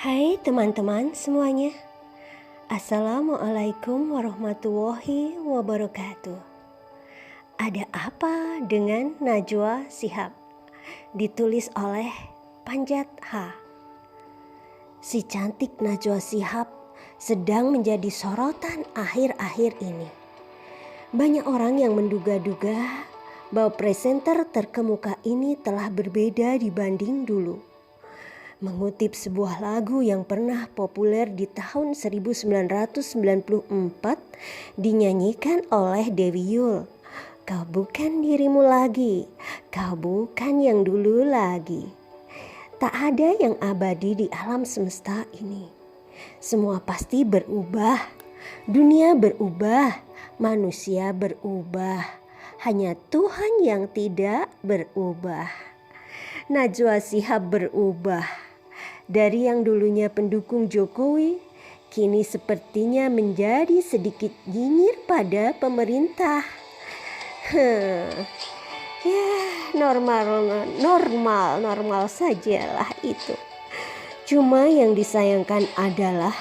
Hai teman-teman semuanya. Assalamualaikum warahmatullahi wabarakatuh. Ada apa dengan Najwa Shihab? Ditulis oleh Panjat H. Si cantik Najwa Shihab sedang menjadi sorotan akhir-akhir ini. Banyak orang yang menduga-duga bahwa presenter terkemuka ini telah berbeda dibanding dulu. Mengutip sebuah lagu yang pernah populer di tahun 1994 dinyanyikan oleh Dewi Yull. Kau bukan dirimu lagi, kau bukan yang dulu lagi. Tak ada yang abadi di alam semesta ini. Semua pasti berubah, dunia berubah, manusia berubah. Hanya Tuhan yang tidak berubah. Najwa Shihab berubah. Dari yang dulunya pendukung Jokowi, kini sepertinya menjadi sedikit nyinyir pada pemerintah. Ya, normal sajalah itu. Cuma yang disayangkan adalah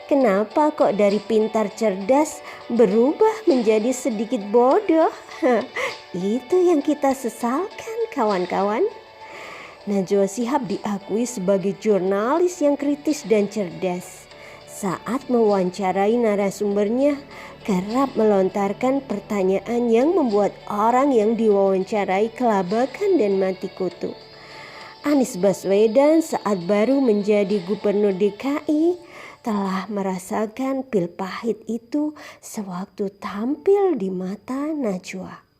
kenapa kok dari pintar cerdas berubah menjadi sedikit bodoh? Itu yang kita sesalkan, kawan-kawan. Najwa Shihab diakui sebagai jurnalis yang kritis dan cerdas. Saat mewawancarai narasumbernya, kerap melontarkan pertanyaan yang membuat orang yang diwawancarai kelabakan dan mati kutu. Anies Baswedan saat baru menjadi gubernur DKI telah merasakan pil pahit itu sewaktu tampil di mata Najwa.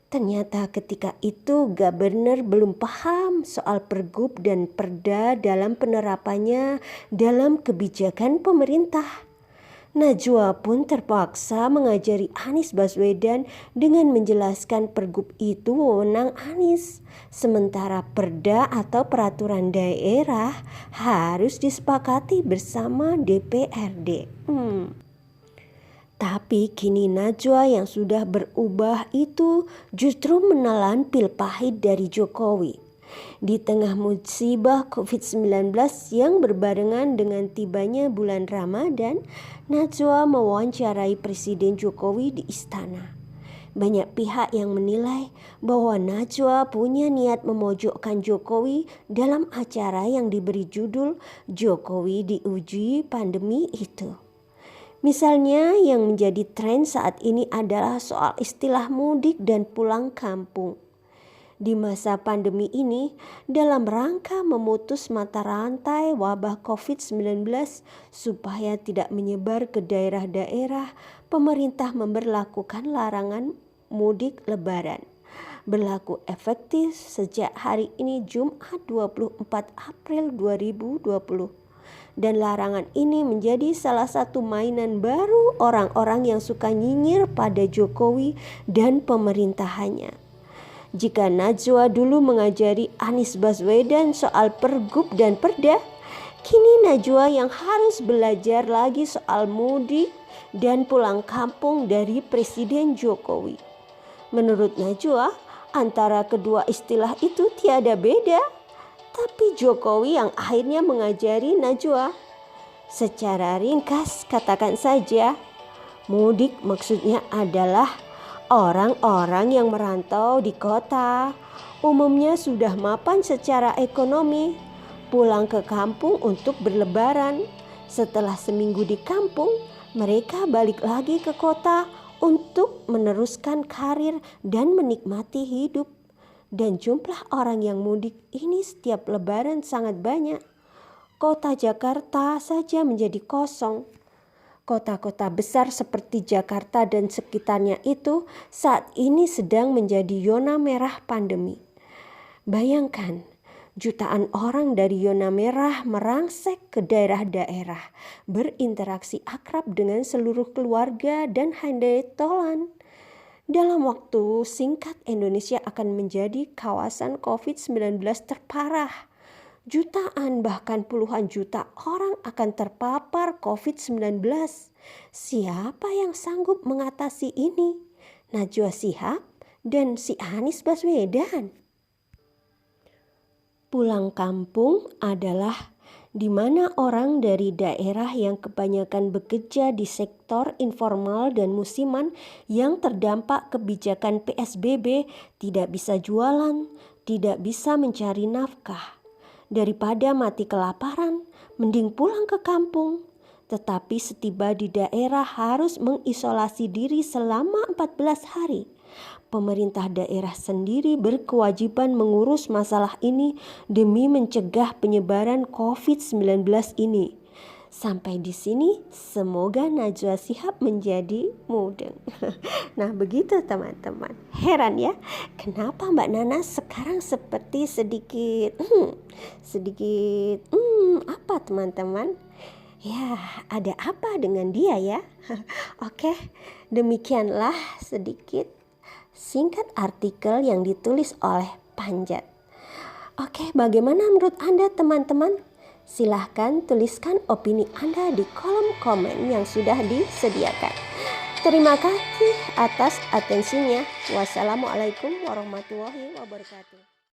Ternyata ketika itu gubernur belum paham soal pergub dan perda dalam penerapannya dalam kebijakan pemerintah. Najwa pun terpaksa mengajari Anies Baswedan dengan menjelaskan pergub itu wewenang Anies. Sementara perda atau peraturan daerah harus disepakati bersama DPRD. Tapi kini Najwa yang sudah berubah itu justru menelan pil pahit dari Jokowi. Di tengah musibah COVID-19 yang berbarengan dengan tibanya bulan Ramadan, Najwa mewawancarai Presiden Jokowi di istana. Banyak pihak yang menilai bahwa Najwa punya niat memojokkan Jokowi dalam acara yang diberi judul Jokowi Diuji Pandemi itu. Misalnya yang menjadi tren saat ini adalah soal istilah mudik dan pulang kampung. Di masa pandemi ini, dalam rangka memutus mata rantai wabah COVID-19 supaya tidak menyebar ke daerah-daerah, pemerintah memberlakukan larangan mudik lebaran. Berlaku efektif sejak hari ini Jumat 24 April 2020. Dan larangan ini menjadi salah satu mainan baru orang-orang yang suka nyinyir pada Jokowi dan pemerintahannya. Jika Najwa dulu mengajari Anies Baswedan soal pergub dan perda, kini Najwa yang harus belajar lagi soal mudik dan pulang kampung dari Presiden Jokowi. Menurut Najwa, antara kedua istilah itu tiada beda. Tapi Jokowi yang akhirnya mengajari Najwa. Secara ringkas katakan saja, mudik maksudnya adalah orang-orang yang merantau di kota, umumnya sudah mapan secara ekonomi, pulang ke kampung untuk berlebaran. Setelah seminggu di kampung, mereka balik lagi ke kota untuk meneruskan karir dan menikmati hidup. Dan jumlah orang yang mudik ini setiap lebaran sangat banyak. Kota Jakarta saja menjadi kosong. Kota-kota besar seperti Jakarta dan sekitarnya itu saat ini sedang menjadi zona merah pandemi. Bayangkan, jutaan orang dari zona merah merangsek ke daerah-daerah, berinteraksi akrab dengan seluruh keluarga dan handai tolan. Dalam waktu singkat Indonesia akan menjadi kawasan COVID-19 terparah. Jutaan bahkan puluhan juta orang akan terpapar COVID-19. Siapa yang sanggup mengatasi ini? Najwa Shihab dan si Anies Baswedan. Pulang kampung adalah di mana orang dari daerah yang kebanyakan bekerja di sektor informal dan musiman yang terdampak kebijakan PSBB tidak bisa jualan, tidak bisa mencari nafkah. Daripada mati kelaparan, mending pulang ke kampung. Tetapi setiba di daerah harus mengisolasi diri selama 14 hari. Pemerintah daerah sendiri berkewajiban mengurus masalah ini demi mencegah penyebaran COVID-19 ini. Sampai di sini, semoga Najwa Shihab menjadi mudeng. Nah, begitu teman-teman. Heran ya, kenapa Mbak Nana sekarang seperti sedikit apa teman-teman? Ya, ada apa dengan dia ya? Oke, demikianlah sedikit singkat artikel yang ditulis oleh Panjat. Oke, bagaimana menurut Anda teman-teman? Silahkan tuliskan opini Anda di kolom komen yang sudah disediakan. Terima kasih atas atensinya. Wassalamualaikum warahmatullahi wabarakatuh.